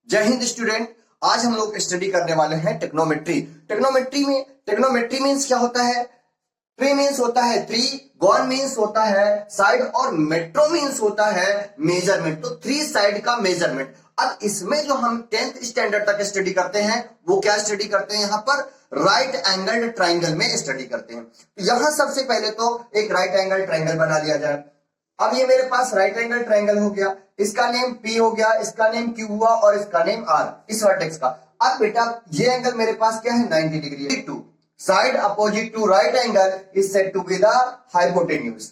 जय हिंद स्टूडेंट। आज हम लोग स्टडी करने वाले हैं टेक्नोमेट्री। टेक्नोमेट्री मींस क्या होता है? ट्री मींस होता है ट्री, गॉन मींस होता है साइड और मेट्रो मींस होता है मेजरमेंट। तो थ्री साइड का मेजरमेंट। अब इसमें जो हम 10th स्टैंडर्ड तक स्टडी करते हैं वो क्या स्टडी करते हैं? यहाँ पर राइट एंगल्ड ट्राइंगल में स्टडी करते हैं। तो यहां सबसे पहले तो एक राइट एंगल ट्राइंगल बना लिया जाए। अब ये मेरे पास राइट एंगल ट्राइंगल हो गया, इसका नेम P हो गया, इसका नेम Q हुआ और इसका नेम R इस वर्टेक्स का। अब बेटा ये एंगल मेरे पास क्या है? 90 डिग्री। Two side opposite to right angle is said to be the hypotenuse.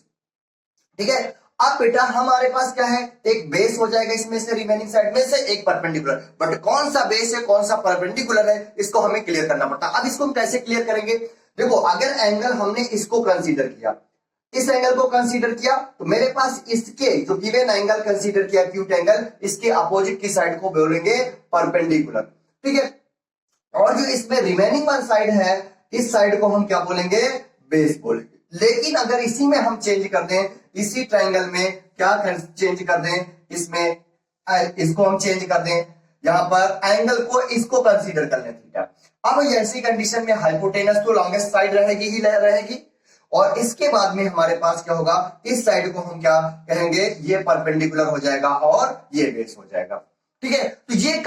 ठीक है। अब बेटा हमारे पास क्या है? एक बेस हो जाएगा इसमें से, रिमेनिंग साइड में से एक परपेंडिकुलर। बट कौन सा बेस है कौन सा परपेंडिकुलर है इसको हमें क्लियर करना पड़ता है। अब इसको हम कैसे क्लियर करेंगे? देखो, अगर एंगल हमने इसको कंसीडर किया, इस एंगल को कंसीडर किया, तो मेरे पास इसके जो गिवन एंगल कंसीडर किया एक्यूट एंगल, इसके अपोजिट की साइड को बोलेंगे परपेंडिकुलर। ठीक है। और जो इसमें रिमेनिंग वन साइड है, इस साइड को हम क्या बोलेंगे? बेस बोलेंगे। लेकिन अगर इसी में हम चेंज कर दें, इसी ट्राइंगल में क्या चेंज कर दें, इसमें इसको हम चेंज कर दें, यहां पर एंगल को इसको कंसीडर कर लें थीटा। अब ऐसी कंडीशन में हाइपोटेनस तो लॉन्गेस्ट साइड रहेगी ही रहेगी, और इसके बाद में हमारे पास क्या होगा? इस साइड को हम क्या कहेंगे? ये परपेंडिकुलर हो जाएगा और ये बेस हो जाएगा। ठीक है। तो ये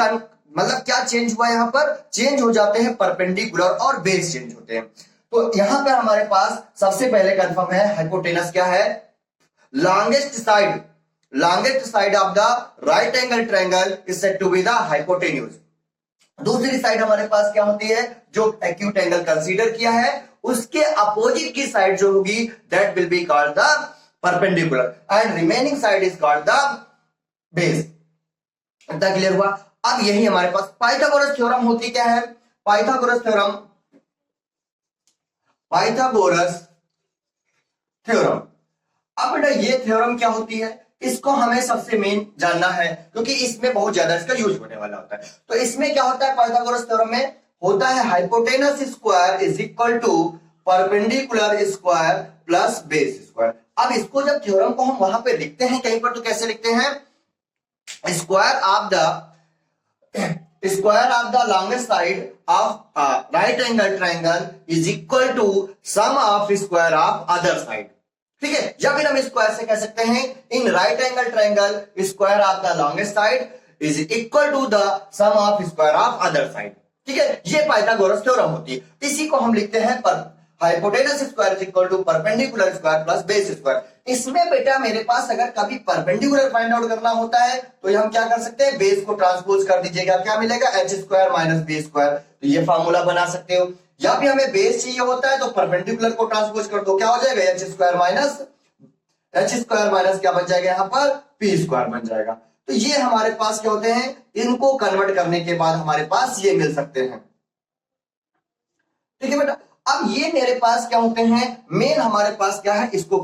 मतलब क्या चेंज हुआ? यहां पर चेंज हो जाते हैं परपेंडिकुलर और बेस चेंज होते हैं। तो यहां पर हमारे पास सबसे पहले कंफर्म है हाइपोटेनस क्या है? Longest side of the right angle triangle is said to be the hypotenuse. दूसरी साइड हमारे पास क्या होती है? जो एक्यूट एंगल कंसीडर किया है उसके अपोजिट की साइड जो होगी that will be called the perpendicular and remaining side is called the base. इतना क्लियर हुआ? अब यही हमारे पास पाइथागोरस थ्योरम होती क्या है? Pythagoras theorem. अब बेटा ये थ्योरम क्या होती है? इसको हमें सबसे मेन जानना है क्योंकि इसमें बहुत ज्यादा इसका यूज होने वाला होता है। तो इसमें क्या होता है? पाइथागोरस थ्योरम में होता है hypotenuse square is equal to perpendicular square plus base square. अब इसको जब थ्योरम को हम वहां पे लिखते हैं कहीं पर, तो कैसे लिखते हैं? Square of the longest side of right angle triangle is equal to sum of square of other side. ठीक है। या फिर हम स्क्वायर से कह सकते हैं in right angle triangle square of the longest side is equal to the sum of square of other side. ठीक है। ये पाइथागोरस थ्योरम होती है। इसी को हम लिखते हैं hypotenuse square is equal to perpendicular square plus base square. इसमें बेटा मेरे पास अगर कभी परपेंडिकुलर फाइंड आउट करना होता है तो हम क्या कर सकते हैं? बेस को ट्रांसपोज कर दीजिएगा, क्या मिलेगा? H square minus B square. तो ये फॉर्मूला बना सकते हो। या फिर हमें बेस चाहिए होता है तो परपेंडिकुलर को ट्रांसपोज कर दो, क्या हो जाएगा? एच स्क्वायर माइनस क्या बन जाएगा? यहां पर पी स्क्वायर बन जाएगा। तो ये हमारे पास क्या होते हैं? इनको कन्वर्ट करने के बाद हमारे पास ये मिल सकते हैं। ठीक है बेटा। अब ये मेरे पास क्या होते हैं? मेन हमारे पास क्या है? इसको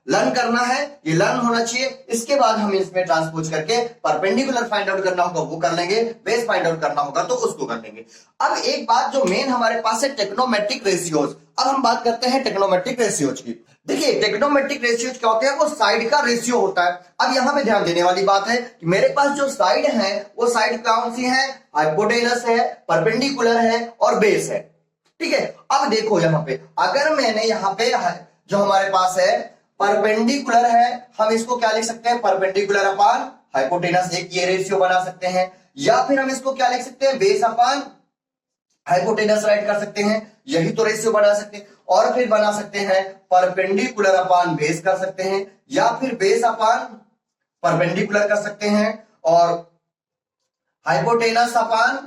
लर्न करना है, ये लर्न होना चाहिए। इसके बाद हम इसमें ट्रांसपोज करके परपेंडिकुलर फाइंड आउट करना होगा वो कर लेंगे, बेस फाइंड आउट करना होगा तो उसको कर लेंगे। अब एक बात जो मेन हमारे पास है टेक्नोमेट्रिक रेशियोज। अब हम बात करते हैं टेक्नोमेट्रिक रेशियोज की। देखिए टेक्नोमेट्रिक रेशियोज क्या होते हैं? वो साइड का रेशियो होता है। अब यहां में ध्यान देने वाली बात है कि मेरे पास जो साइड है वो साइड कौन सी है? हाइपोटेनस है, परपेंडिकुलर है और बेस है। ठीक है। अब देखो यहां पे अगर मैंने यहां पे जो हमारे पास है परपेंडिकुलर है, हम इसको क्या लिख सकते हैं? परपेंडिकुलर अपॉन हाइपोटेनस, एक ये रेशियो बना सकते हैं। या फिर हम इसको क्या लिख सकते हैं? बेस अपॉन हाइपोटेनस राइट कर सकते हैं, यही तो रेशियो बना सकते हैं। और फिर बना सकते हैं परपेंडिकुलर अपॉन बेस कर सकते हैं, या फिर बेस अपॉन परपेंडिकुलर कर सकते हैं, और हाइपोटेनस अपॉन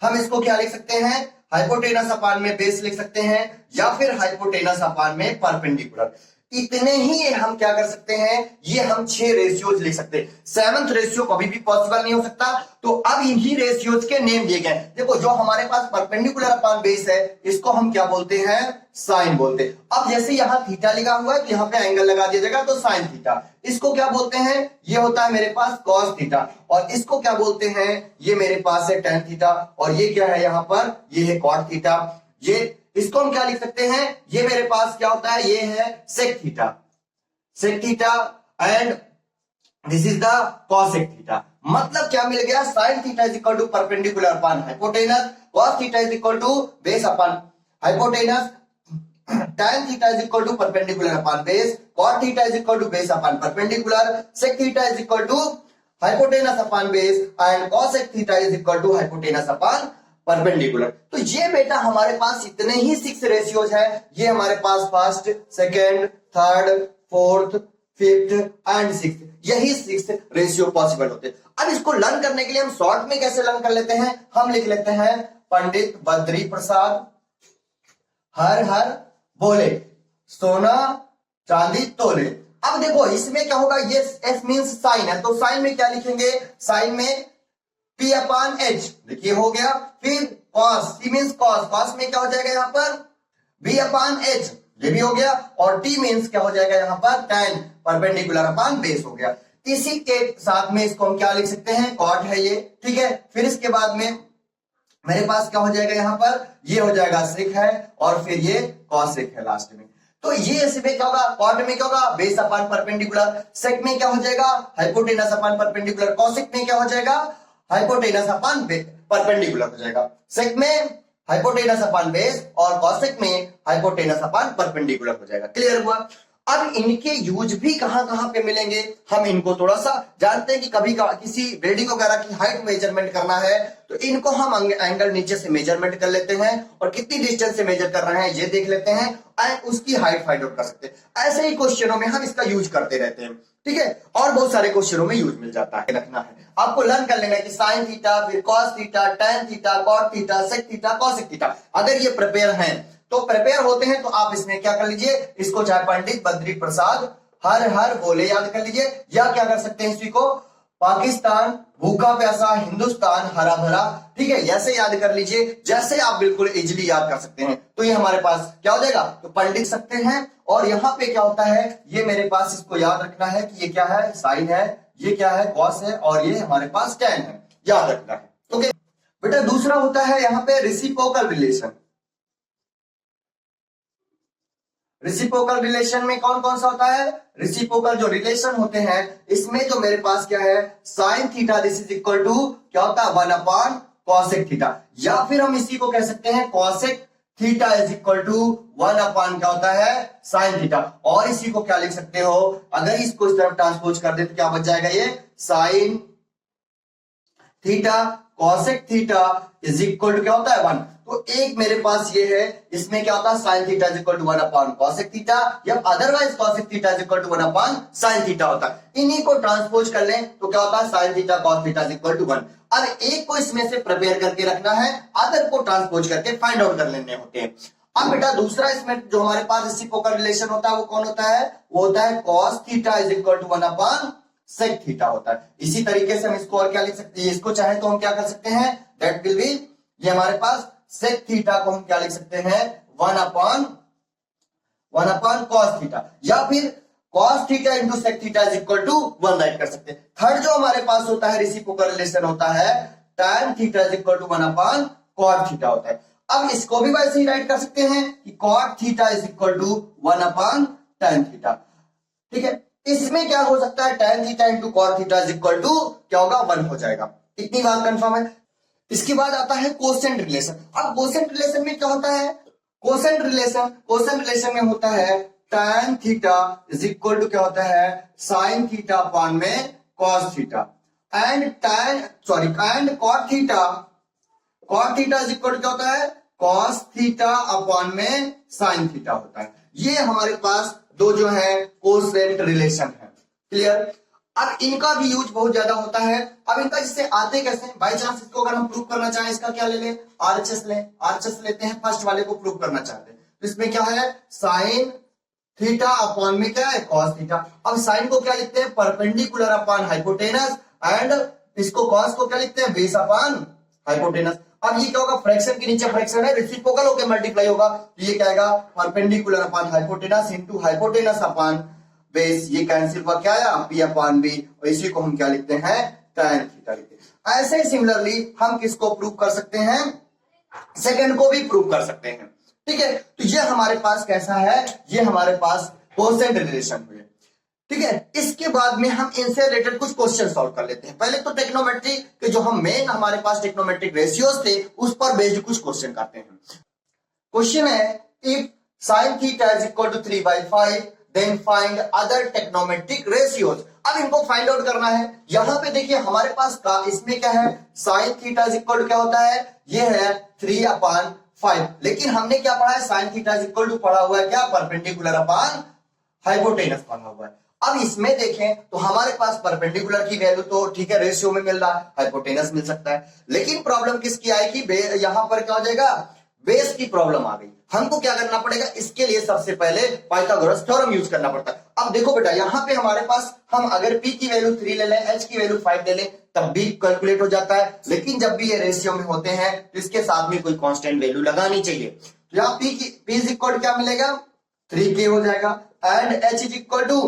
हम इसको क्या लिख सकते हैं? हाइपोटेनस अपॉन में बेस लिख सकते हैं, या फिर हाइपोटेनस अपॉन में परपेंडिकुलर। इतने ही हम क्या कर सकते हैं? ये हम 6 रेशियोज लिख सकते हैं। 7th रेशियो कभी भी पॉसिबल नहीं हो सकता। तो अब इन्हीं रेशियोज के नेम दिए गए। देखो जो हमारे पास परपेंडिकुलर अपॉन बेस है इसको हम क्या बोलते हैं? साइन बोलते हैं। अब जैसे यहां थीटा लिखा हुआ है तो यहां पे एंगल लगा दिया जाएगा तो साइन थीटा। इसको क्या बोलते हैं? ये होता है मेरे पास कॉस थीटा। और इसको क्या बोलते हैं? ये मेरे पास है टेन थीटा। और ये क्या है? यहां पर ये है कॉट थीटा। ये इसको हम क्या लिख सकते हैं? ये मेरे पास क्या होता है? ये है sec theta and this is the cosec theta. मतलब क्या मिल गया, sine theta is equal to perpendicular upon hypotenuse, cos theta is equal to base upon hypotenuse, tan theta is equal to perpendicular upon base, cot theta is equal to base upon perpendicular, sec theta is equal to hypotenuse upon base and cosec theta is equal to hypotenuse upon perpendicular। तो ये बेटा हमारे पास इतने ही 6 ratios है, ये हमारे पास first, second, third, fourth, fifth and sixth, यही 6 रेशियो पॉसिबल होते हैं। अब इसको लर्न करने के लिए हम शॉर्ट में कैसे लर्न कर लेते हैं, हम लिख लेते हैं पंडित बद्री प्रसाद हर हर बोले सोना चांदी तोले। अब देखो इसमें क्या होगा, ये एस मींस साइन है, तो साइन में क्या लिखेंगे, साइन में P अपॉन H, देखिए हो गया। फिर cos, C means cos, cos में क्या हो जाएगा यहाँ पर B अपॉन H, ये भी हो गया। और T मींस क्या हो जाएगा यहाँ पर tan, परपेंडिकुलर अपॉन बेस हो गया। इसी के साथ में इसको हम क्या लिख सकते हैं, कॉट है ये, ठीक है। फिर इसके बाद में मेरे पास क्या हो जाएगा यहाँ पर, ये हो जाएगा सेक है और फिर ये कॉसेक है लास्ट में। तो ये इसमें क्या होगा, कॉट में क्या होगा बेस अपॉन परपेंडिकुलर, सेक में क्या हो जाएगा हाइपोटेनस अपॉन परपेंडिकुलर, कॉसेक में क्या हो जाएगा हाइपोटेनस अपॉन परपेंडिकुलर हो जाएगा। सेक में हाइपोटेनस अपॉन बेस और कॉसेक में हाइपोटेनस अपॉन परपेंडिकुलर हो जाएगा। क्लियर हुआ। अब इनके यूज भी कहां कहां पे मिलेंगे, हम इनको थोड़ा सा जानते हैं कि कभी किसी बिल्डिंग वगैरह की हाइट मेजरमेंट करना है तो इनको हम एंगल नीचे से मेजरमेंट कर लेते हैं और कितनी डिस्टेंस से मेजर कर रहे हैं ये देख लेते हैं एंड उसकी हाइट फाइंड आउट कर सकते हैं। ऐसे ही क्वेश्चनों में हम इसका यूज करते रहते हैं, ठीक है। और बहुत सारे क्वेश्चनों में यूज मिल जाता है। रखना है आपको, लर्न कर लेना है कि साइन थीटा, फिर cos theta, tan theta, cot theta, sec theta, cosec theta. अगर ये प्रिपेयर हैं तो प्रिपेयर होते हैं तो आप इसमें क्या कर लीजिए, इसको चाहे पंडित बद्री प्रसाद हर हर बोले याद कर लीजिए, या क्या कर सकते हैं इसी को पाकिस्तान भूखा प्यासा हिंदुस्तान हरा भरा, ठीक है, ऐसे याद कर लीजिए जैसे आप बिल्कुल इजीली याद कर सकते हैं। तो ये हमारे पास क्या हो जाएगा, तो पंडित सकते हैं। और यहाँ पे क्या होता है, ये मेरे पास इसको याद रखना है कि ये क्या है साइन है, ये क्या है कॉस है और ये हमारे पास टैन है, याद रखना है। ओके बेटा, दूसरा होता है यहाँ पे रेसिप्रोकल रिलेशन। रेसिप्रोकल रिलेशन में कौन कौन सा होता है, रेसिप्रोकल जो रिलेशन होते हैं इसमें जो मेरे पास क्या है sine theta this is equal to क्या होता है 1 अपॉन कॉसेक थीटा, या फिर हम इसी को कह सकते हैं cosec theta is equal to 1 upon क्या होता है साइन थीटा। और इसी को क्या लिख सकते हो, अगर इसको इस तरफ ट्रांसपोज कर दे तो क्या बच जाएगा, ये sine theta cosec theta is equal to क्या होता है 1। तो एक मेरे पास ये है, इसमें क्या होता है sine theta is equal to 1 upon cosec theta, या otherwise cosec theta is equal to 1 upon sine theta होता है। इन्हीं को ट्रांसपोज कर लें तो क्या होता है sine theta cos theta is equal to 1। अब एक को इसमें से प्रिपेयर करके रखना है, अदर को ट्रांसपोज करके फाइंड आउट कर लेने होते हैं। अब बेटा दूसरा इसमें जो हमारे पास रेसिप्रोकल रिलेशन होता है वो कौन होता है, वो होता है cos theta is equal to 1 upon sec theta होता है। इसी तरीके से हम इसको और क्या लिख सकते हैं, इसको चाहे तो हम क्या कर सकते हैं, दैट विल बी, ये हमारे पास सेक थीटा को हम क्या लिख सकते हैं 1 अपॉन कॉस थीटा, या फिर cos theta into sec theta is equal to 1 right कर सकते हैं। थर्ड जो हमारे पास होता है रेसिप्रोकल रिलेशन होता है tan theta is equal to 1 upon cot theta होता है। अब इसको भी वैसे ही राइट कर सकते हैं कि cot theta is equal to 1 upon tan theta, ठीक है। इसमें क्या हो सकता है tan theta into cot theta is equal to क्या होगा 1 हो जाएगा, इतनी बात कंफर्म है। इसके बाद आता है कोसेंट रिलेशन। अब कोसेंट रिलेशन में क्या होता है, कोसेंट रिलेशन में होता है tan theta is equal to क्या होता है साइन थीटा अपॉन में cos theta, and cot theta is equal to क्या होता है कॉस थीटा अपॉन में साइन थीटा होता है। ये हमारे पास दो जो है कोसेंट रिलेशन है, क्लियर। अब इनका भी यूज बहुत ज्यादा होता है। अब इनका जिससे आते कैसे, बाई चांस इसको अगर हम प्रूव करना चाहें, इसका क्या ले लें आरएचएस लेते हैं, फर्स्ट वाले को प्रूव करना चाहते हैं तो इसमें क्या है साइन थीटा अपॉन में क्या है कॉस थीटा। अब साइन को क्या लिखते हैं परपेंडिकुलर अपॉन हाइपोटेनस, एंड इसको कॉस को क्या लिखते हैं बेस अपॉन हाइपोटेनस। अब ये क्या होगा, फ्रैक्शन के नीचे फ्रैक्शन है, रेसिप्रोकल होकर मल्टीप्लाई होगा तो ये क्या आएगा perpendicular upon hypotenuse into hypotenuse upon base, ये कैंसिल हुआ क्या आया P अपॉन B, और इसी को हम क्या लिखते हैं tan थीटा लिखते हैं। ऐसे सिमिलरली हम किसको प्रूव कर सकते हैं, सेकंड को भी प्रूव कर सकते हैं, ठीक है। तो ये हमारे पास कैसा है, ये हमारे पास कोसेंट रिलेशन हुए, ठीक है। इसके बाद में हम इनसे रिलेटेड कुछ क्वेश्चन सॉल्व कर लेते हैं। पहले तो टेक्नोमेट्री के जो हम मेन हमारे पास टेक्नोमेट्रिक रेशियोज थे उस पर बेस्ड कुछ क्वेश्चन करते हैं। क्वेश्चन है if sin theta is equal to 3/5 then find other trigonometric ratios. अब इनको फाइंड आउट करना है। यहां पे देखिए हमारे पास का इसमें क्या है, sin theta is equal to क्या होता है, ये है 3/5। लेकिन हमने क्या पढ़ा है, sin theta is equal to पढ़ा हुआ है क्या, परपेंडिकुलर अपॉन हाइपोटेनस पढ़ा हुआ है। अब इसमें देखें तो हमारे पास परपेंडिकुलर की वैल्यू तो ठीक है रेशियो में मिल रहा है, हाइपोटेनस मिल सकता है, लेकिन प्रॉब्लम किसकी आएगी, यहां पर क्या हो जाएगा, बेस की प्रॉब्लम आ गई। हमको क्या करना पड़ेगा, इसके लिए सबसे पहले पाइथागोरस थ्योरम यूज करना पड़ता है। अब देखो बेटा यहां पे हमारे पास हम अगर p की वैल्यू 3 ले लें, h की वैल्यू 5 ले लें तब भी कैलकुलेट हो जाता है, लेकिन जब भी ये रेशियो में होते हैं तो इसके साथ में कोई कांस्टेंट वैल्यू लगानी चाहिए। तो यहां p इज इक्वल क्या मिलेगा, 3k हो जाएगा and h is equal to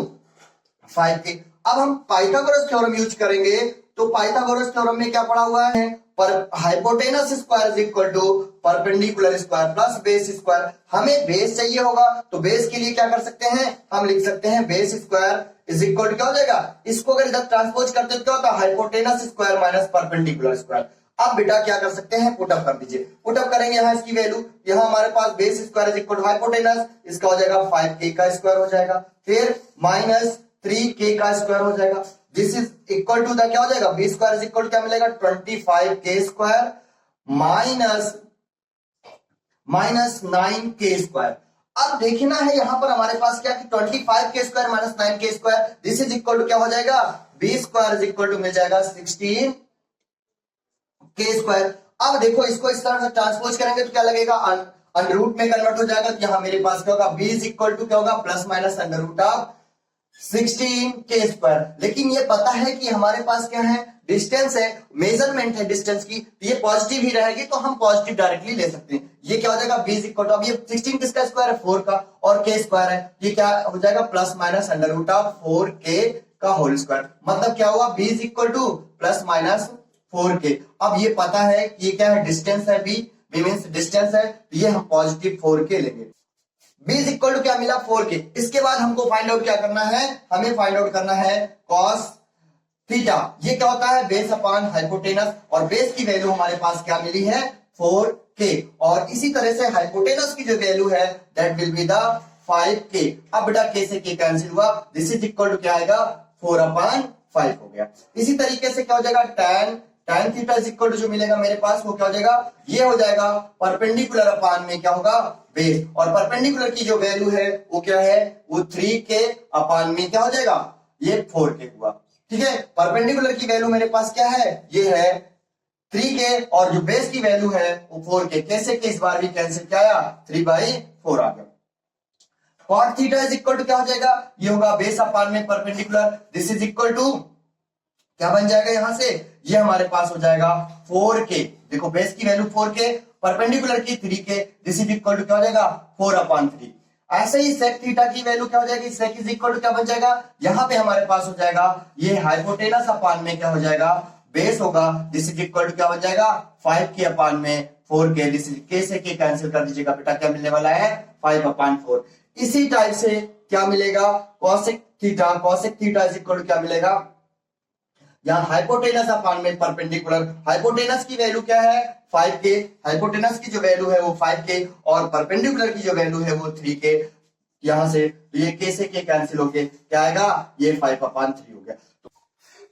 5k। अब हम पाइथागोरस थ्योरम यूज करेंगे तो पाइथागोरस थ्योरम में क्या पढ़ा हुआ है, पर hypotenuse square is equal to perpendicular square plus base square. हमें बेस चाहिए होगा तो बेस के लिए क्या कर सकते हैं, हम लिख सकते हैं base square is equal to क्या हो जाएगा, इसको अगर इधर ट्रांसपोज करते तो क्या होता है, hypotenuse square minus perpendicular square. अब बेटा क्या कर सकते हैं, पुटअप कर दीजिए। पुटअप करेंगे यहाँ इसकी वैल्यू, यहाँ हमारे पास base square is equal to hypotenuse, इसका हो जाएगा 5k का स्क्वायर हो जाएगा, फिर माइनस 3k का स्क्वायर हो जाएगा, this is equal to the क्या हो जाएगा, B square is equal to क्या मिलेगा 25k square minus 9k square. अब देखना है यहां पर हमारे पास क्या कि 25k square minus 9k square, this is equal to क्या हो जाएगा, B square is equal to मिल जाएगा 16k स्क्वायर। अब देखो इसको इस तरह से ट्रांसपोज करेंगे तो क्या लगेगा, अंडर रूट में कन्वर्ट हो जाएगा, तो यहां मेरे पास क्या होगा, बी इज इक्वल टू क्या होगा, plus minus under root of 16k square. लेकिन ये पता है कि हमारे पास क्या है, डिस्टेंस है, मेजरमेंट है डिस्टेंस की, तो ये पॉजिटिव ही रहेगी तो हम पॉजिटिव डायरेक्टली ले सकते हैं। ये क्या हो जाएगा, b इज इक्वल टू, अब ये 16 किसका स्क्वायर है, 4 का, और k स्क्वायर है, ये क्या हो जाएगा plus minus under root of 4k का होल स्क्वायर। मतलब क्या हुआ, b is equal to plus minus 4k। अब ये पता है कि ये क्या है, डिस्टेंस है, b मींस डिस्टेंस है, तो ये हम पॉजिटिव 4k लेंगे। b इज इक्वल टू क्या मिला, 4k। इसके बाद हमको फाइंड आउट क्या करना है, हमें फाइंड आउट करना है cos थीटा। ये क्या होता है, बेस अपॉन हाइपोटेनस, और बेस की वैल्यू हमारे पास क्या मिली है, 4k, और इसी तरह से हाइपोटेनस की जो वैल्यू है that will be the 5k। अब बेटा k से k कैंसिल हुआ, दिस इज इक्वल टू क्या आएगा, 4/5 हो गया। इसी तरीके से क्या हो जाएगा, tan theta is equal to जो मिलेगा मेरे पास वो क्या हो जाएगा, ये हो जाएगा परपेंडिकुलर अपॉन में क्या होगा, बेस, और परपेंडिकुलर की जो वैल्यू है वो क्या है, वो 3k अपॉन में क्या हो जाएगा, ये 4k हुआ। ठीक है, परपेंडिकुलर की वैल्यू मेरे पास क्या है, ये है 3k, और जो बेस की वैल्यू है वो 4k। कैसे के इस बार भी कैंसिल क्या आया, 3/4 आ गया। cot theta is equal to क्या हो जाएगा, ये होगा बेस अपॉन में perpendicular, this is equal to क्या बन जाएगा, यहां से ये हमारे पास हो जाएगा 4k। देखो बेस की वैल्यू 4k, परपेंडिकुलर की 3k, this is equal to क्या हो जाएगा 4/3। ऐसे ही sec थीटा की वैल्यू क्या हो जाएगी, sec इज इक्वल टू क्या बन जाएगा, यहां पे हमारे पास हो जाएगा ये हाइपोटेनस अपॉन में क्या हो जाएगा, बेस होगा, दिस इज इक्वल टू क्या बन जाएगा 5k अपॉन में 4k, दिस इज k से k कैंसिल कर दीजिएगा बेटा, क्या मिलने वाला है 5/4। इसी टाइप से क्या मिलेगा, cosec theta is equal to क्या मिलेगा, यहां हाइपोटेनस अपॉन में परपेंडिकुलर, हाइपोटेनस की वैल्यू क्या है 5k, हाइपोटेनस की जो वैल्यू है वो 5k, और परपेंडिकुलर की जो वैल्यू है वो 3k। यहां से तो ये k से k कैंसिल होके क्या आएगा, ये 5/3 हो गया। तो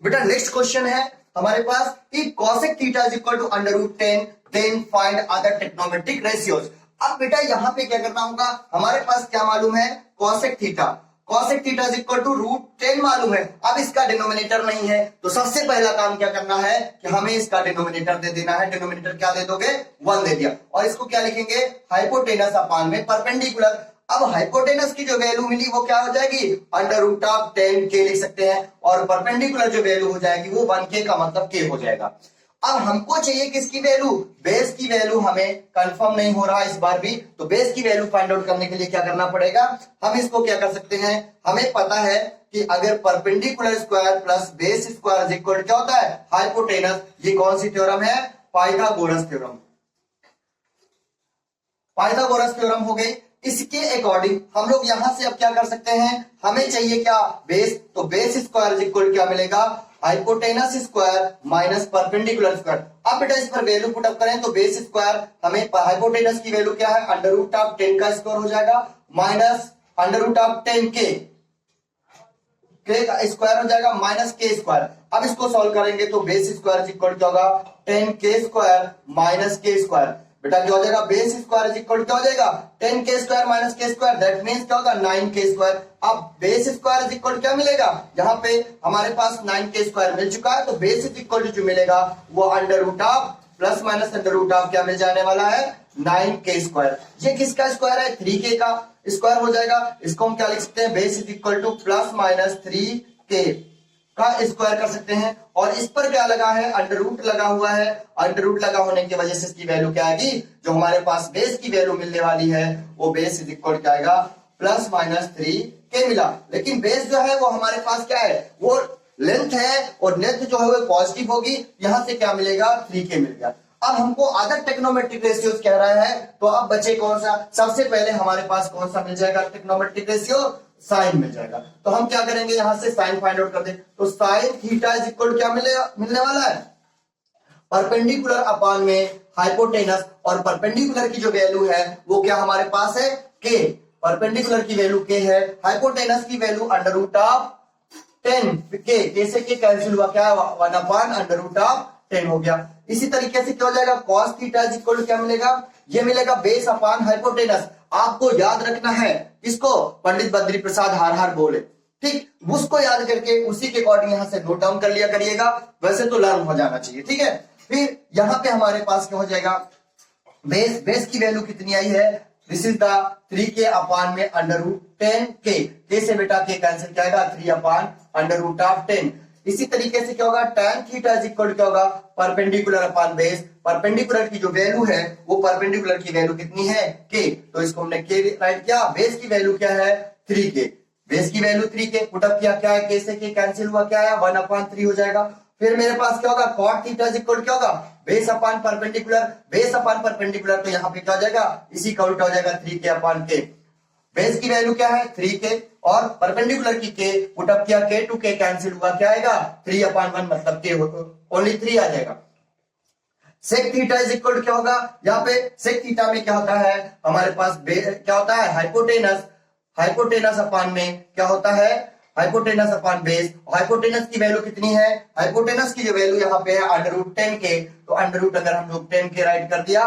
बेटा नेक्स्ट क्वेश्चन है हमारे पास, if cosec theta is equal to √10 then find other trigonometric ratios. अब बेटा यहां पे क्या करना होगा, हमारे पास क्या मालूम है, cosec theta is equal to √10 मालूम है। अब इसका डिनोमिनेटर नहीं है तो सबसे पहला काम क्या करना है कि हमें इसका डिनोमिनेटर दे देना है। डिनोमिनेटर क्या दे दोगे, 1 दे दिया, और इसको क्या लिखेंगे, हाइपोटेनस अपॉन में परपेंडिकुलर। अब हाइपोटेनस की जो वैल्यू मिली वो क्या हो जाएगी, √10k लिख सकते हैं, और परपेंडिकुलर जो वैल्यू हो जाएगी वो 1k का मतलब k हो जाएगा। अब हमको चाहिए किसकी वैल्यू, बेस की वैल्यू हमें कंफर्म नहीं हो रहा इस बार भी, तो बेस की वैल्यू फाइंड आउट करने के लिए क्या करना पड़ेगा, हम इसको क्या कर सकते हैं, हमें पता है कि अगर perpendicular square plus base square is equal क्या होता है, हाइपोटेनस। ये कौन सी थ्योरम है, पाइथागोरस थ्योरम हो गई। इसके अकॉर्डिंग हम लोग यहां से अब क्या कर सकते हैं, हमें चाहिए क्या, बेस, तो बेस स्क्वायर इज इक्वल क्या मिलेगा, hypotenuse square minus perpendicular square. अब बेटा इस पर वैल्यू पुट अप करें तो बेस स्क्वायर, हमें हाइपोटेनस की वैल्यू क्या है, अंडर रूट ऑफ 10 का स्क्वायर हो जाएगा माइनस अंडर रूट ऑफ 10 के का स्क्वायर हो जाएगा माइनस के स्क्वायर। अब इसको सॉल्व करेंगे तो बेस स्क्वायर इक्वल क्या होगा, 10 के स्क्वायर माइनस के स्क्वायर। बेटा क्या हो जाएगा, बेस स्क्वायर इक्वल क्या हो जाएगा, 10 के स्क्वायर माइनस के स्क्वायर, दैट मींस क्या होगा 9 के स्क्वायर। अब बेस स्क्वायर इक्वल क्या मिलेगा, यहाँ पे हमारे पास 9 के स्क्वायर मिल चुका है, तो बेस इक्वल जो मिलेगा वो under root of plus minus under root of क्या मिल जाने वाला है, 9 के स्क्वायर। ये किसका स्क्वायर है, 3 के का स्क्वायर हो जाएगा। इसको हम क्या लिख सकते हैं, base is equal to plus minus 3 के का स्क्वायर कर सकते हैं। और इस पर क्या लगा है, अंडर रूट लगा हुआ है। अंडर रूट लगा होने की वजह से इसकी वैल्यू क्या आएगी, जो हमारे पास बेस की वैल्यू मिलने वाली है वो बेस इज इक्वल क्या आएगा, प्लस माइनस 3 के मिला। लेकिन बेस जो है वो हमारे पास क्या है, वो लेंथ है, और लेंथ जो है वो पॉजिटिव होगी, यहां से क्या मिलेगा, 3 के मिल गया। अब हमको अदर टेक्नोमेट्रिक रेशियोज कह रहा है, तो अब बचे कौन सा, सबसे पहले हमारे पास कौन सा मिल जाएगा टेक्नोमेट्रिक रेशियो, साइन मिल जाएगा। तो हम क्या करेंगे, यहां से साइन फाइंड आउट कर दे, तो साइन थीटा इज इक्वल क्या मिलने वाला है, परपेंडिकुलर अपान में हाइपोटेनस, और परपेंडिकुलर की जो वैल्यू है वो क्या हमारे पास है, के। परपेंडिकुलर की वैल्यू के है, हाइपोटेनस की वैल्यू अंडर रूट ऑफ 10 के से के कैंसिल हुआ, क्या 1 अपान अंडर रूट ऑफ 10 हो गया। इसी तरीके से क्या हो जाएगा, cos theta is equal to क्या मिलेगा, ये मिलेगा बेस अपान हाइपोटेनस। आपको याद रखना है किसको, पंडित बद्री प्रसाद हर हर बोले, ठीक, उसको याद करके उसी के अकॉर्डिंग यहां से नोट डाउन कर लिया करिएगा, वैसे तो लर्न हो जाना चाहिए, ठीक है। फिर यहां पे हमारे पास क्या हो जाएगा, बेस की वैल्यू कितनी आई है, दिस इज द 3 के अपान में अंडर रूट 10 के से बेटा के कैंसिल क्या आएगा, 3 अपान अंडर रूट ऑफ 10। इसी तरीके से क्या होगा, tan थीटा इज इक्वल क्या होगा, परपेंडिकुलर अपान बेस। परपेंडिकुलर की जो वैल्यू है वो परपेंडिकुलर की वैल्यू कितनी है, के, तो इसको हमने के राइट किया। बेस की वैल्यू क्या है, 3 के, बेस की वैल्यू 3 के, पुटअप किया, क्या है, के से के कैंसिल हुआ, क्या है 1 अपान 3 हो जाएगा। फिर मेरे पास क्या होगा, cot थीटा इज इक्वल क्या होगा, base upon perpendicular, base upon perpendicular, तो यहाँ पे क्या हो जाएगा, इसी का उल्टा हो जाएगा 3 के अपान के। बेस की वैल्यू क्या है 3 के, और परपेंडिकुलर की के, पुटअप किया, के टू के कैंसिल हुआ, क्या आएगा 3 अपान 1, मतलब के ओनली 3 आ जाएगा। सेक थीटा इज इक्वल क्या होगा, यहाँ पे सेक थीटा में क्या होता है, हमारे पास क्या होता है, हाइपोटेनस, हाइपोटेनस अपान में क्या होता है, हाइपोटेनस अपान बेस। हाइपोटेनस की वैल्यू कितनी है, हाइपोटेनस की जो वैल्यू यहाँ पे है अंडर रूट 10 के, तो अंडर रूट अगर हम लोग 10 के राइट कर दिया,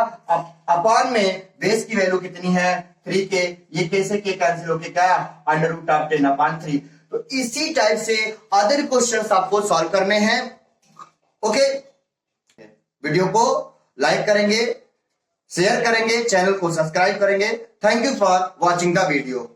अपान में बेस की वैल्यू कितनी है 3 के, ये कैसे के कैंसिल होके क्या अंडर रूट ऑफ 10 अपान 3। तो इसी टाइप से अदर क्वेश्चंस आपको सॉल्व करने हैं। ओके, वीडियो को लाइक करेंगे, शेयर करेंगे, चैनल को सब्सक्राइब करेंगे। Thank you for watching the video.